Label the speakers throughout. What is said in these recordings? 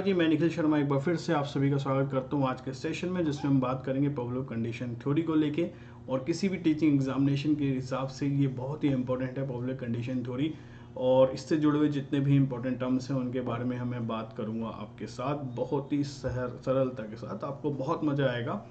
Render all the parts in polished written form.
Speaker 1: जी, मैं निखिल शर्मा एक बार फिर से आप सभी का स्वागत करता हूँ आज के सेशन में, जिसमें हम बात करेंगे पावलोव कंडीशन थ्योरी को लेके। और किसी भी टीचिंग एग्जामिनेशन के हिसाब से ये बहुत ही इंपॉर्टेंट है पावलोव कंडीशन थ्योरी, और इससे जुड़े हुए जितने भी इंपॉर्टेंट टर्म्स हैं उनके बारे में मैं बात करूँगा आपके साथ बहुत ही सरलता के साथ। आपको बहुत मज़ा आएगा।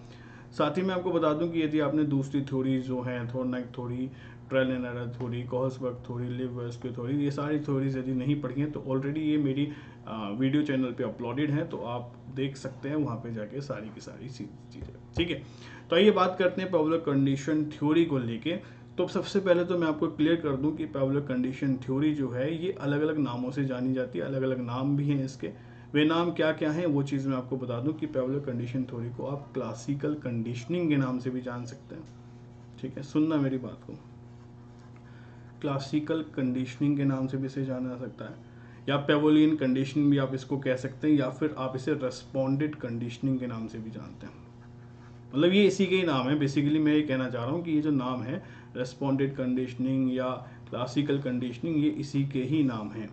Speaker 1: साथ ही मैं आपको बता दूं कि यदि आपने दूसरी थ्योरी जो है Thorndike theory, trial and error theory, Kohlberg theory, लिव-वर्स्की थ्योरी, ये सारी थ्योरीज यदि नहीं पढ़ी हैं तो ऑलरेडी ये मेरी वीडियो चैनल पे अपलोडेड है, तो आप देख सकते हैं वहाँ पे जाके सारी की सारी चीज़ें। ठीक है, तो आइए बात करते हैं पावलोव कंडीशन थ्योरी को लेके। तो सबसे पहले तो मैं आपको क्लियर कर दूं कि पावलोव कंडीशन थ्योरी जो है ये अलग अलग नामों से जानी जाती है, अलग अलग नाम भी हैं इसके। वे नाम क्या क्या हैं वो चीज़ मैं आपको बता दूं कि पावलोव कंडीशन थ्योरी को आप क्लासिकल कंडीशनिंग के नाम से भी जान सकते हैं। ठीक है, सुनना मेरी बात को, क्लासिकल कंडीशनिंग के नाम से भी इसे जाना जा सकता है, या पेवोलियन कंडीशनिंग भी आप इसको कह सकते हैं, या फिर आप इसे रेस्पॉन्डेड कंडीशनिंग के नाम से भी जानते हैं। मतलब ये इसी के ही नाम है। बेसिकली मैं ये कहना चाह रहा हूँ कि ये जो नाम है रेस्पॉन्डेड कंडीशनिंग या क्लासिकल कंडीशनिंग, ये इसी के ही नाम है।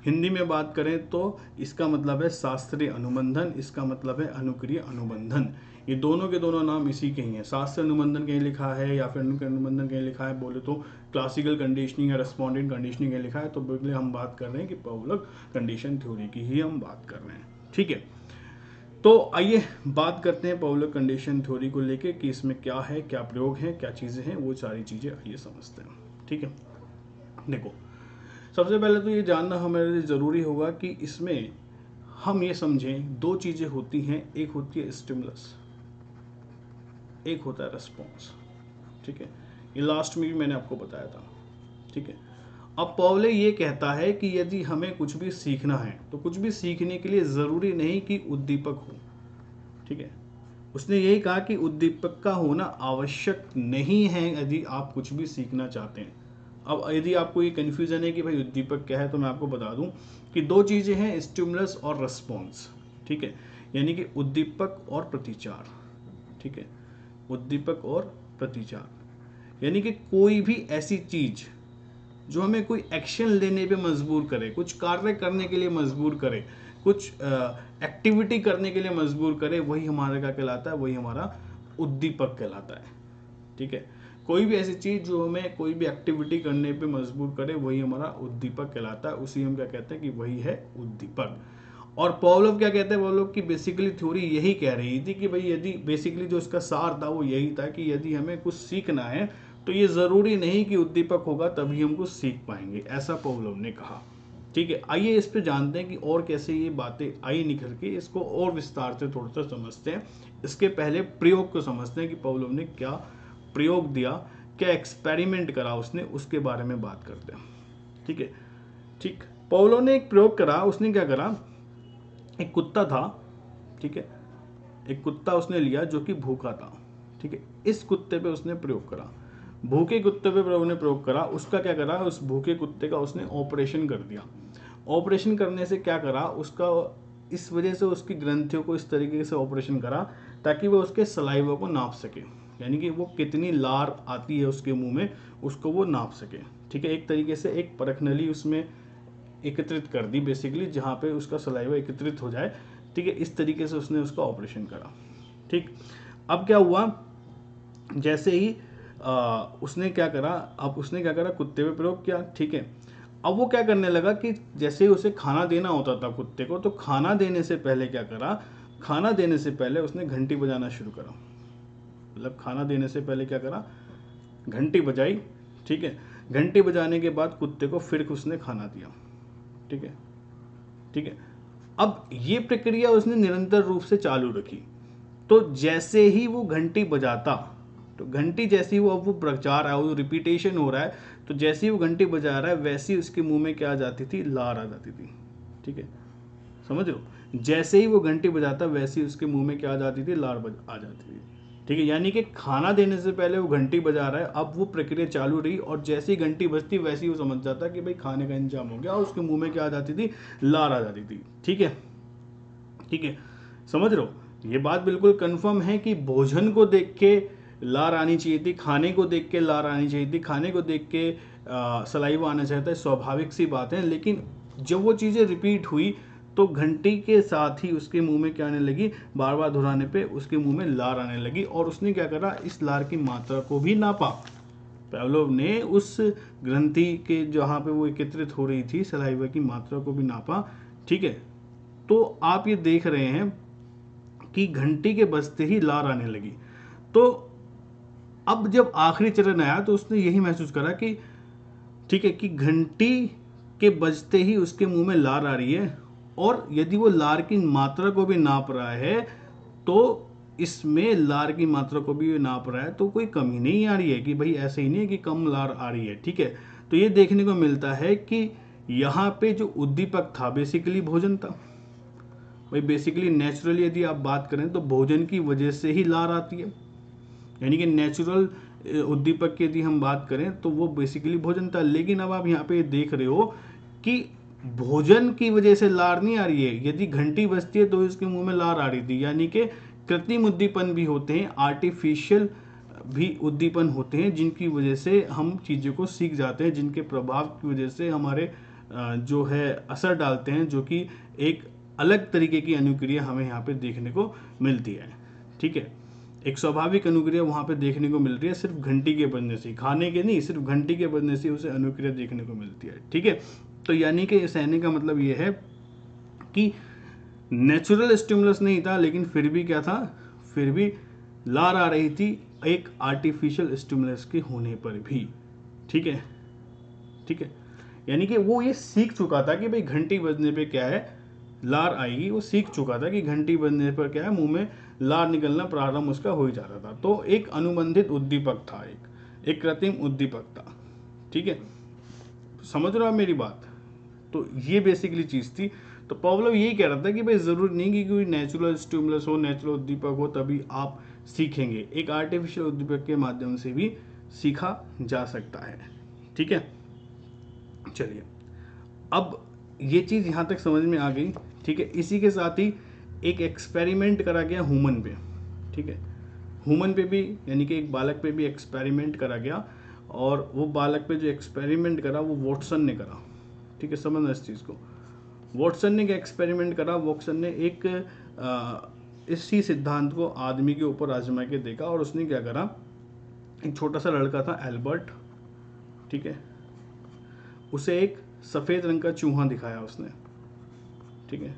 Speaker 1: हिंदी में बात करें तो इसका मतलब है शास्त्रीय अनुबंधन, इसका मतलब है अनुक्रिय अनुबंधन। ये दोनों के दोनों नाम इसी के ही हैं। शास्त्रीय अनुबंधन कहीं लिखा है या फिर अनुक्रिय अनुबंधन कहीं लिखा है बोले तो क्लासिकल कंडीशनिंग या रेस्पॉन्डेड कंडीशनिंग कहीं लिखा है, तो बिल्कुल हम बात कर रहे हैं कि पावलोव कंडीशन थ्योरी की ही हम बात कर रहे हैं। ठीक है, तो आइए बात करते हैं पावलोव कंडीशन थ्योरी को लेके कि इसमें क्या है, क्या प्रयोग है, क्या चीज़ें हैं, वो सारी चीज़ें आइए समझते हैं। ठीक है, देखो सबसे पहले तो ये जानना हमारे लिए ज़रूरी होगा कि इसमें हम ये समझें दो चीज़ें होती हैं, एक होती है स्टिमुलस, एक होता है रेस्पॉन्स। ठीक है, ये लास्ट में भी मैंने आपको बताया था। ठीक है, अब पावलोव ये कहता है कि यदि हमें कुछ भी सीखना है तो कुछ भी सीखने के लिए ज़रूरी नहीं कि उद्दीपक हो। ठीक है, उसने यही कहा कि उद्दीपक का होना आवश्यक नहीं है यदि आप कुछ भी सीखना चाहते हैं। अब यदि आपको ये कन्फ्यूजन है कि भाई उद्दीपक क्या है, तो मैं आपको बता दूं कि दो चीज़ें हैं, स्टिमुलस और रेस्पॉन्स। ठीक है, यानी कि उद्दीपक और प्रतिचार। ठीक है, उद्दीपक और प्रतिचार यानी कि कोई भी ऐसी चीज़ जो हमें कोई एक्शन लेने पे मजबूर करे, कुछ कार्य करने के लिए मजबूर करे, कुछ एक्टिविटी करने के लिए मजबूर करे, वही हमारा क्या कहलाता है, वही हमारा उद्दीपक कहलाता है। ठीक है, कोई भी ऐसी चीज़ जो हमें कोई भी एक्टिविटी करने पे मजबूर करे, वही हमारा उद्दीपक कहलाता है। उसी हम क्या कहते हैं कि वही है उद्दीपक। और पावलोव क्या कहते हैं, पावलोव की बेसिकली थ्योरी यही कह रही थी कि भाई यदि बेसिकली जो इसका सार था वो यही था कि यदि हमें कुछ सीखना है तो ये ज़रूरी नहीं कि उद्दीपक होगा तभी हम कुछ सीख पाएंगे, ऐसा पावलोव ने कहा। ठीक है, आइए इस पे जानते हैं कि और कैसे ये बातें आई निकल के, इसको और विस्तार से थोड़ा सा समझते हैं। इसके पहले प्रयोग को समझते हैं कि पावलोव ने क्या प्रयोग दिया, क्या एक्सपेरिमेंट करा उसने, उसके बारे में बात करते हैं। ठीक है, ठीक, पावलोव ने एक प्रयोग करा। उसने क्या करा, एक कुत्ता था। ठीक है, एक कुत्ता उसने लिया जो कि भूखा था। ठीक है, इस कुत्ते पे उसने प्रयोग करा, भूखे कुत्ते पे उसने प्रयोग करा। उसका क्या करा, उस भूखे कुत्ते का उसने ऑपरेशन कर दिया। ऑपरेशन करने से क्या करा, उसका इस वजह से उसकी ग्रंथियों को इस तरीके से ऑपरेशन करा ताकि वो उसके सलाइवा को नाप सके, यानी कि वो कितनी लार आती है उसके मुंह में उसको वो नाप सके। ठीक है, एक तरीके से एक परख नली उसमें एकत्रित कर दी बेसिकली, जहाँ पे उसका सलाइवा एकत्रित हो जाए। ठीक है, इस तरीके से उसने उसका ऑपरेशन करा। ठीक, अब क्या हुआ, जैसे ही उसने क्या करा, अब उसने क्या करा, कुत्ते पे प्रयोग किया। ठीक है, अब वो क्या करने लगा कि जैसे ही उसे खाना देना होता था कुत्ते को, तो खाना देने से पहले क्या करा, खाना देने से पहले उसने घंटी बजाना शुरू करा। मतलब खाना देने से पहले क्या करा, घंटी बजाई। ठीक है, घंटी बजाने के बाद कुत्ते को फिर उसने खाना दिया। ठीक है, ठीक है, अब ये प्रक्रिया उसने निरंतर रूप से चालू रखी। तो जैसे ही वो घंटी बजाता, तो घंटी जैसी वो अब वो बजा रहा है, वो रिपीटेशन हो रहा है, तो जैसे ही वो घंटी बजा रहा है वैसे ही उसके मुंह में क्या आ जाती थी, लार आ जाती थी। ठीक है, समझ रहे हो, जैसे ही वो घंटी बजाता वैसे ही उसके मुंह में क्या आ जाती थी, लार आ जाती थी। ठीक है, यानी कि खाना देने से पहले वो घंटी बजा रहा है, अब वो प्रक्रिया चालू रही और जैसे ही घंटी बजती वैसे ही वो समझ जाता कि भाई खाने का इंतजाम हो गया, और उसके मुंह में क्या आ जाती थी, लार आ जाती थी। ठीक है, ठीक है, समझ रहे हो, ये बात बिल्कुल कंफर्म है कि भोजन को देख के लार आनी चाहिए थी, खाने को देख के लार आनी चाहिए थी, खाने को देख के सलाइवा आना चाहिए था, स्वाभाविक सी बात है। लेकिन जब वो चीज़ें रिपीट हुई तो घंटी के साथ ही उसके मुंह में क्या आने लगी, बार बार दोहराने पे उसके मुंह में लार आने लगी, और उसने क्या करा, इस लार की मात्रा को भी नापा। पावलोव ने उस ग्रंथि के जहाँ पे वो एकत्रित हो रही थी सलाइवा की मात्रा को भी नापा। ठीक है, तो आप ये देख रहे हैं कि घंटी के बजते ही लार आने लगी। तो अब जब आखिरी चरण आया तो उसने यही महसूस करा कि ठीक है, कि घंटी के बजते ही उसके मुंह में लार आ रही है, और यदि वो लार की मात्रा को भी नाप रहा है तो इसमें लार की मात्रा को भी नाप रहा है, तो कोई कमी नहीं आ रही है कि भाई ऐसे ही नहीं है कि कम लार आ रही है। ठीक है, तो ये देखने को मिलता है कि यहाँ पे जो उद्दीपक था बेसिकली भोजन था। भाई बेसिकली नेचुरली यदि आप बात करें तो भोजन की वजह से ही लार आती है, यानी कि नेचुरल उद्दीपक की यदि हम बात करें तो वो बेसिकली भोजन था। लेकिन अब आप यहाँ पे देख रहे हो कि भोजन की वजह से लार नहीं आ रही है, यदि घंटी बजती है तो इसके मुंह में लार आ रही थी। यानी कि कृत्रिम उद्दीपन भी होते हैं, आर्टिफिशियल भी उद्दीपन होते हैं, जिनकी वजह से हम चीज़ों को सीख जाते हैं, जिनके प्रभाव की वजह से हमारे जो है असर डालते हैं, जो कि एक अलग तरीके की अनुक्रिया हमें यहाँ पे देखने को मिलती है। ठीक है, एक स्वाभाविक अनुक्रिया वहाँ पे देखने को मिल रही है, सिर्फ घंटी के बजने से, खाने के नहीं, सिर्फ घंटी के बजने से उसे अनुक्रिया देखने को मिलती है। ठीक है, तो यानी कि सहने का मतलब ये है कि नेचुरल स्टिमुलस नहीं था, लेकिन फिर भी क्या था, फिर भी लार आ रही थी एक आर्टिफिशियल स्टिमुलस के होने पर भी। ठीक है, ठीक है, यानी कि वो ये सीख चुका था कि भाई घंटी बजने पे क्या है, लार आएगी। वो सीख चुका था कि घंटी बजने पर क्या है, मुंह में लार निकलना प्रारंभ उसका हो ही जाता था। तो एक अनुबंधित उद्दीपक था, एक कृत्रिम उद्दीपक था। ठीक है, समझ रहे हो मेरी बात? तो ये बेसिकली चीज़ थी। तो पावलोव यही कह रहा था कि भाई ज़रूरी नहीं कि कोई नेचुरल स्टिमुलस हो, नेचुरल उद्दीपक हो तभी आप सीखेंगे, एक आर्टिफिशियल उद्दीपक के माध्यम से भी सीखा जा सकता है। ठीक है, चलिए अब ये चीज़ यहाँ तक समझ में आ गई। ठीक है, इसी के साथ ही एक एक्सपेरिमेंट करा गया ह्यूमन पे। ठीक है, ह्यूमन पे भी, यानी कि एक बालक पे भी एक्सपेरिमेंट करा गया, और वो बालक पे जो एक्सपेरिमेंट करा वो वॉटसन ने करा। ठीक है, समझना इस चीज़ को। वॉटसन ने क्या एक्सपेरिमेंट करा, वॉटसन ने एक इसी सिद्धांत को आदमी के ऊपर आजमा के देखा, और उसने क्या करा, एक छोटा सा लड़का था एल्बर्ट। ठीक है, उसे एक सफ़ेद रंग का चूहा दिखाया उसने। ठीक है,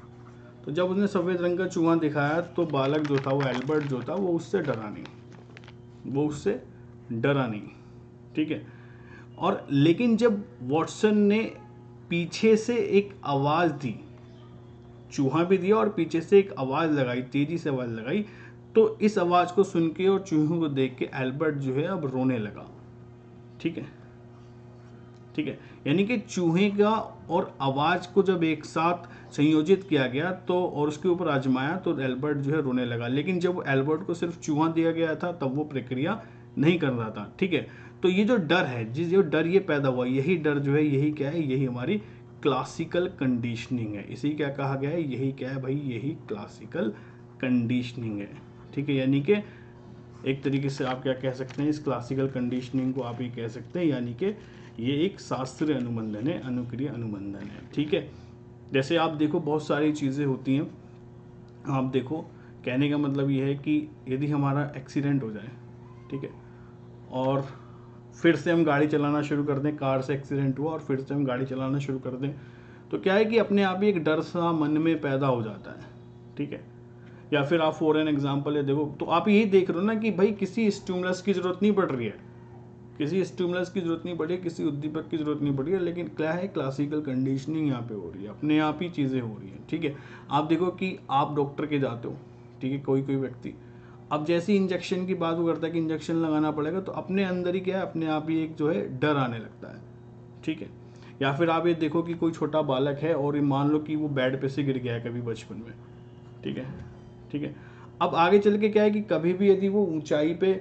Speaker 1: तो जब उसने सफ़ेद रंग का चूहा दिखाया तो बालक जो था, वो एल्बर्ट जो था, वो उससे डरा नहीं। ठीक है, और लेकिन जब वॉटसन ने पीछे से एक आवाज़ दी, चूहा भी दिया और पीछे से एक आवाज़ लगाई, तेज़ी से आवाज़ लगाई, तो इस आवाज़ को सुन के और चूहे को देख के एल्बर्ट जो है अब रोने लगा। ठीक है, ठीक है, यानी कि चूहे का और आवाज़ को जब एक साथ संयोजित किया गया तो, और उसके ऊपर आजमाया, तो एल्बर्ट जो है रोने लगा। लेकिन जब एल्बर्ट को सिर्फ चूहा दिया गया था तब वो प्रक्रिया नहीं कर रहा था। ठीक है, तो ये जो डर है, जो डर ये पैदा हुआ, यही डर जो है, यही क्या है, यही हमारी क्लासिकल कंडीशनिंग है। इसी क्या कहा गया है, यही क्या है भाई, यही क्लासिकल कंडीशनिंग है। ठीक है, यानी कि एक तरीके से आप क्या कह सकते हैं, इस क्लासिकल कंडीशनिंग को आप ये कह सकते हैं, यानी कि ये एक शास्त्रीय अनुबंधन है, अनुक्रिया अनुबंधन है। ठीक है, जैसे आप देखो बहुत सारी चीज़ें होती हैं। आप देखो, कहने का मतलब ये है कि यदि हमारा एक्सीडेंट हो जाए, ठीक है, और फिर से हम गाड़ी चलाना शुरू कर दें, कार से एक्सीडेंट हुआ और फिर से हम गाड़ी चलाना शुरू कर दें, तो क्या है कि अपने आप ही एक डर सा मन में पैदा हो जाता है। ठीक है, या फिर आप फॉर एन एग्जाम्पल है देखो, तो आप यही देख रहे हो ना कि भाई किसी स्टिमुलस की ज़रूरत नहीं पड़ रही है, किसी स्टिमुलस की ज़रूरत नहीं पड़ी है, किसी उद्दीपक की ज़रूरत नहीं पड़ी है, लेकिन क्या है, क्लासिकल कंडीशनिंग यहाँ पे हो रही है, अपने आप ही चीज़ें हो रही हैं। ठीक है, आप देखो कि आप डॉक्टर के जाते हो, ठीक है, कोई व्यक्ति, अब जैसे ही इंजेक्शन की बात वो करता है कि इंजेक्शन लगाना पड़ेगा, तो अपने अंदर ही क्या है, अपने आप ही एक जो है डर आने लगता है। ठीक है, या फिर आप ये देखो कि कोई छोटा बालक है और मान लो कि वो बेड पे से गिर गया है कभी बचपन में। ठीक है, ठीक है, अब आगे चल के क्या है कि कभी भी यदि वो ऊंचाई पे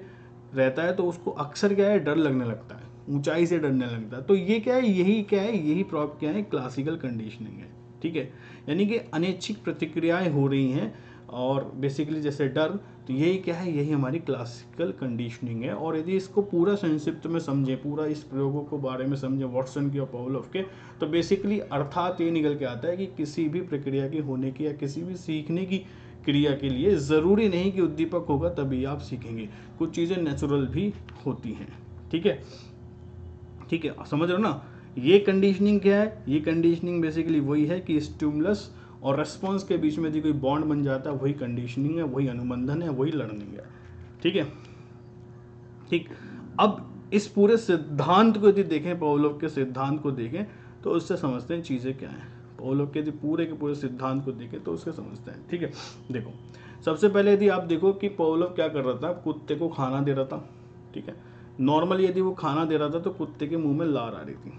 Speaker 1: रहता है तो उसको अक्सर क्या है, डर लगने लगता है, ऊंचाई से डरने लगता है। तो ये क्या है, यही क्या है, यही क्या है, क्लासिकल कंडीशनिंग है। ठीक है, यानी कि अनैच्छिक प्रतिक्रियाएं हो रही हैं और बेसिकली जैसे डर, तो यही क्या है, यही हमारी क्लासिकल कंडीशनिंग है। और यदि इसको पूरा संक्षिप्त में समझें, पूरा इस प्रयोगों को बारे में समझें वॉटसन की और पावलोव के, तो बेसिकली अर्थात ये निकल के आता है कि किसी भी प्रक्रिया के होने की या किसी भी सीखने की क्रिया के लिए ज़रूरी नहीं कि उद्दीपक होगा तभी आप सीखेंगे, कुछ चीज़ें नेचुरल भी होती हैं। ठीक है, ठीक है, समझ रहे हो ना। ये कंडीशनिंग क्या है, ये कंडीशनिंग बेसिकली वही है कि स्टिमुलस और रेस्पॉन्स के बीच में यदि कोई बॉन्ड बन जाता है, वही कंडीशनिंग है, वही अनुबंधन है, वही लर्निंग है। ठीक है, ठीक। अब इस पूरे सिद्धांत को यदि देखें, पावलोव के सिद्धांत को देखें, तो उससे समझते हैं चीज़ें क्या हैं। पावलोव के यदि पूरे के पूरे सिद्धांत को देखें तो उससे समझते हैं। ठीक है, देखो सबसे पहले यदि आप देखो कि पावलोव क्या कर रहा था, कुत्ते को खाना दे रहा था। ठीक है, नॉर्मली यदि वो खाना दे रहा था तो कुत्ते के मुंह में लार आ रही थी,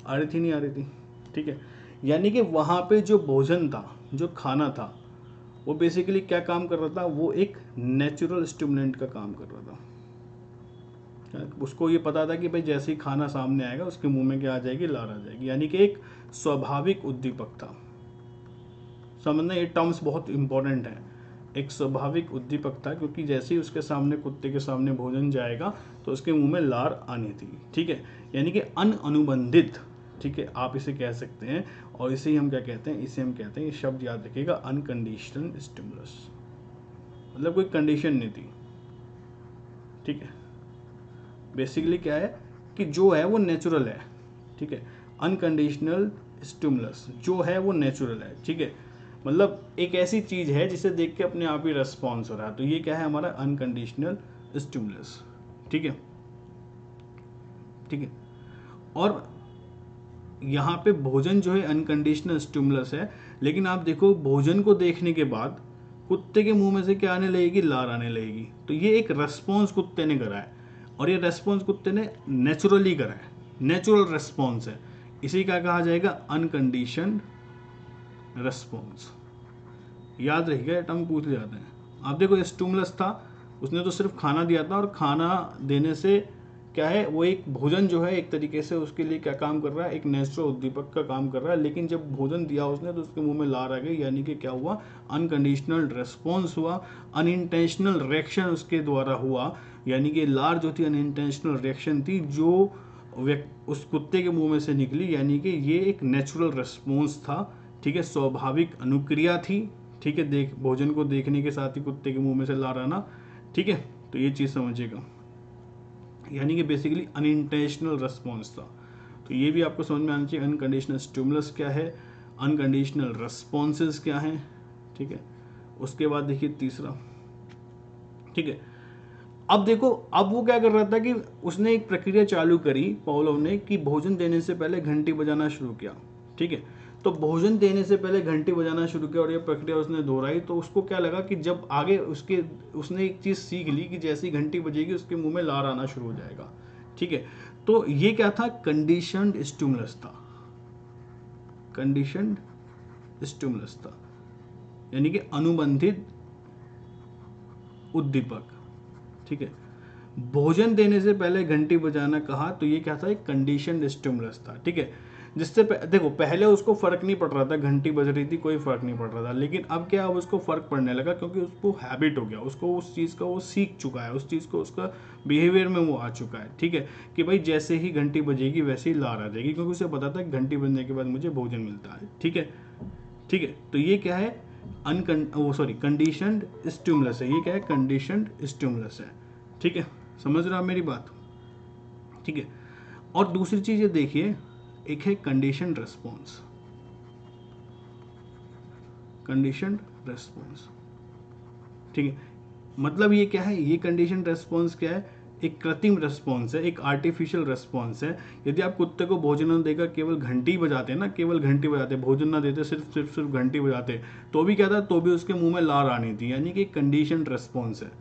Speaker 1: आ रही थी नहीं आ रही थी। ठीक है, यानी कि वहाँ पे जो भोजन था, जो खाना था, वो बेसिकली क्या काम कर रहा था, वो एक नेचुरल स्टिमुलेंट का काम कर रहा था। उसको ये पता था कि भाई जैसे ही खाना सामने आएगा उसके मुंह में क्या आ जाएगी, लार आ जाएगी, यानी कि एक स्वाभाविक उद्दीपक था। समझना, ये टर्म्स बहुत इंपॉर्टेंट है। एक स्वाभाविक उद्दीपक था, क्योंकि जैसे ही उसके सामने, कुत्ते के सामने भोजन जाएगा तो उसके मुंह में लार आनी थी। ठीक है, यानी कि अनुबंधित, ठीक है, आप इसे कह सकते हैं। और इसे ही हम क्या कहते हैं, इसे हम कहते हैं, ये शब्द याद रखिएगा, अनकंडीशनल स्टिमुलस। मतलब कोई कंडीशन नहीं थी। ठीक है, बेसिकली क्या है कि जो है वो नेचुरल है। ठीक है, अनकंडीशनल स्टिमुलस जो है वो नेचुरल है। ठीक है, मतलब एक ऐसी चीज है जिसे देख के अपने आप ही रेस्पॉन्स हो रहा है, तो ये क्या है, हमारा अनकंडीशनल स्टिमुलस। ठीक है, ठीक है। और यहाँ पे भोजन जो है अनकंडीशनल स्टिमुलस है, लेकिन आप देखो भोजन को देखने के बाद कुत्ते के मुंह में से क्या आने लगेगी, लार आने लगेगी। तो ये एक रेस्पॉन्स कुत्ते ने करा है, और ये रेस्पॉन्स कुत्ते ने नेचुरली करा है, नेचुरल रेस्पॉन्स है। इसी का कहा जाएगा अनकंडीशनड रेस्पॉन्स। याद रखिएगा, टर्म पूछ ले जाते हैं। आप देखो स्टिमुलस था, उसने तो सिर्फ खाना दिया था, और खाना देने से क्या है, वो एक भोजन जो है एक तरीके से उसके लिए क्या काम कर रहा है, एक नेचुरल उद्दीपक का काम कर रहा है। लेकिन जब भोजन दिया उसने तो उसके मुंह में लार आ गई, यानी कि क्या हुआ, अनकंडीशनल रेस्पॉन्स हुआ, अनइंटेंशनल रिएक्शन उसके द्वारा हुआ। यानी कि लार जो थी अनइंटेंशनल रिएक्शन थी जो उस कुत्ते के मुंह में से निकली, यानी कि ये एक नेचुरल रेस्पॉन्स था। ठीक है, स्वाभाविक अनुक्रिया थी। ठीक है, देख भोजन को देखने के साथ ही कुत्ते के मुंह में से लार आना। ठीक है, तो ये चीज़ समझिएगा, यानी कि बेसिकली अनइंटेंशनल रेस्पॉन्स था। तो ये भी आपको समझ में आना चाहिए, अनकंडीशनल स्टिमुलस क्या है, अनकंडीशनल रेस्पॉन्सेस क्या हैं। ठीक है, उसके बाद देखिए तीसरा। ठीक है, अब देखो, अब वो क्या कर रहा था कि उसने एक प्रक्रिया चालू करी पावलोव ने, कि भोजन देने से पहले घंटी बजाना शुरू किया। ठीक है, तो भोजन देने से पहले घंटी बजाना शुरू किया और ये प्रक्रिया उसने दोहराई, तो उसको क्या लगा कि जब आगे उसने एक चीज़ सीख ली कि जैसी घंटी बजेगी उसके मुंह में लार आना शुरू हो जाएगा। ठीक है, तो ये क्या था, कंडीशनड स्टिमुलस था, कंडीशनड स्टिमुलस था, यानी कि अनुबंधित उद्दीपक। ठीक है, भोजन देने से पहले घंटी बजाना कहा, तो ये क्या था, एक कंडीशनड स्टिमुलस था। ठीक है, जिससे देखो पहले उसको फर्क नहीं पड़ रहा था, घंटी बज रही थी कोई फर्क नहीं पड़ रहा था, लेकिन अब क्या, अब उसको फर्क पड़ने लगा, क्योंकि उसको हैबिट हो गया, उसको उस चीज़ का वो सीख चुका है, उस चीज़ को उसका बिहेवियर में वो आ चुका है। ठीक है, कि भाई जैसे ही घंटी बजेगी वैसे ही लार आ जाएगी, क्योंकि उसे पता था कि घंटी बजने के बाद मुझे भोजन मिलता है। ठीक है, ठीक है, तो ये क्या है, कंडीशनड स्टिमुलस है। ये क्या है, कंडीशनड स्टिमुलस है। ठीक है, समझ रहे हो आप मेरी बात। ठीक है, और दूसरी चीज ये देखिए, एक है कंडीशन रेस्पॉन्स, कंडीशन रेस्पॉन्स। ठीक है, मतलब ये क्या है, ये कंडीशन रेस्पॉन्स क्या है, एक कृत्रिम रेस्पॉन्स है, एक आर्टिफिशियल रेस्पॉन्स है। यदि आप कुत्ते को भोजन न देकर केवल घंटी बजाते ना, केवल घंटी बजाते, भोजन ना देते, सिर्फ घंटी बजाते, तो भी क्या था, तो भी उसके मुंह में लार आनी थी, यानी कि कंडीशन रेस्पॉन्स है।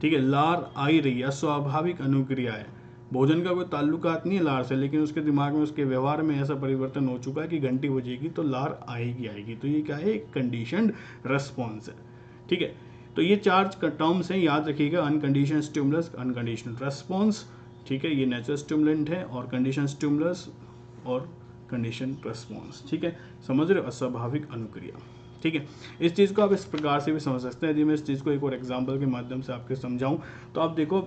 Speaker 1: ठीक है, लार आ ही रही है, स्वाभाविक अनुक्रिया है, भोजन का कोई ताल्लुकात नहीं है लार से, लेकिन उसके दिमाग में, उसके व्यवहार में ऐसा परिवर्तन हो चुका है कि घंटी बजेगी तो लार आएगी आएगी। तो ये क्या है, एक कंडीशनड रेस्पॉन्स है। ठीक है, तो ये चार टर्म्स हैं, याद रखिएगा, अनकंडीशनल स्टिमुलस, अनकंडीशनल रेस्पॉन्स। ठीक है, ये नेचुरल स्टिमुलेंट है, और कंडीशन स्टिमुलस और कंडीशन रेस्पॉन्स। ठीक है, समझ रहे हो, अस्वाभाविक अनुक्रिया। ठीक है, इस चीज़ को आप इस प्रकार से भी समझ सकते हैं। यदि मैं इस चीज़ को एक और एग्जाम्पल के माध्यम से आपके समझाऊं तो आप देखो,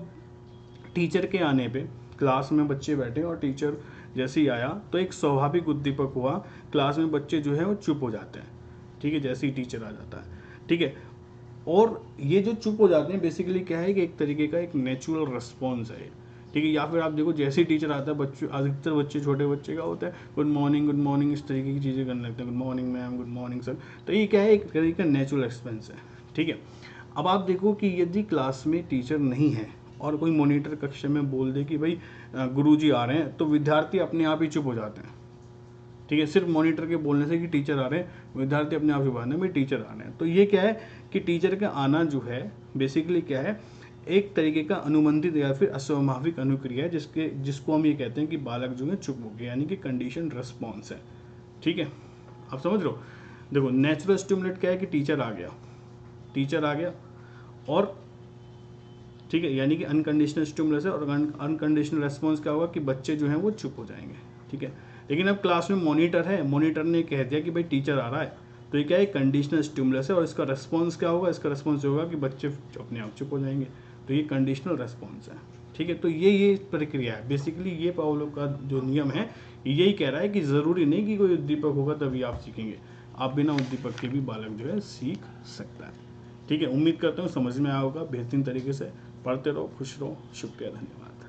Speaker 1: टीचर के आने पे क्लास में बच्चे बैठे और टीचर जैसे ही आया तो एक स्वाभाविक उद्दीपक हुआ, क्लास में बच्चे जो है वो चुप हो जाते हैं। ठीक है, जैसे ही टीचर आ जाता है, ठीक है, और ये जो चुप हो जाते हैं बेसिकली क्या है कि एक तरीके का एक नेचुरल रिस्पॉन्स है, ठीक है। या फिर आप देखो जैसे ही टीचर आता है, बच्चे अधिकतर बच्चे छोटे बच्चे का होता है गुड मॉर्निंग इस तरीके की चीज़ें करने लगते हैं, good morning ma'am, good morning sir. तो ये क्या है, एक तरीके का नेचुरल रिस्पॉन्स है, ठीक है। अब आप देखो कि यदि क्लास में टीचर नहीं है और कोई मॉनिटर कक्षा में बोल दे कि भाई गुरुजी आ रहे हैं, तो विद्यार्थी अपने आप ही चुप हो जाते हैं, ठीक है। सिर्फ मॉनिटर के बोलने से कि टीचर आ रहे हैं, विद्यार्थी अपने आप ही बात में टीचर आ रहे हैं। तो ये क्या है कि टीचर का आना जो है बेसिकली क्या है, एक तरीके का अनुबंधित या फिर अस्वाभाविक अनुक्रिया है, जिसको हम ये कहते हैं कि बालक जो है चुप हो गया, यानी कि कंडीशन रिस्पॉन्स है, ठीक है। आप समझ रहे हो। देखो नेचुरल स्टिमुलेट क्या है कि टीचर आ गया और ठीक है, यानी कि अनकंडीशनल स्टिमुलस है, और अनकंडीशनल रेस्पॉन्स क्या होगा कि बच्चे जो हैं वो चुप हो जाएंगे, ठीक है। लेकिन अब क्लास में मॉनिटर है, मॉनिटर ने कह दिया कि भाई टीचर आ रहा है, तो ये क्या है, कंडीशनल स्टिमुलस है, और इसका रेस्पॉन्स क्या होगा, इसका रेस्पॉन्स होगा कि बच्चे अपने आप चुप हो जाएंगे, तो ये कंडीशनल रेस्पॉन्स है, ठीक है। तो ये प्रक्रिया है बेसिकली, ये पावलोव का जो नियम है यही कह रहा है कि ज़रूरी नहीं कि कोई उद्दीपक होगा तभी आप सीखेंगे, आप बिना उद्दीपक के भी बालक जो है सीख सकता है, ठीक है। उम्मीद करता हूँ समझ में आया होगा बेहतरीन तरीके से। पढ़ते रहो, खुश रहो, शुक्रिया, धन्यवाद।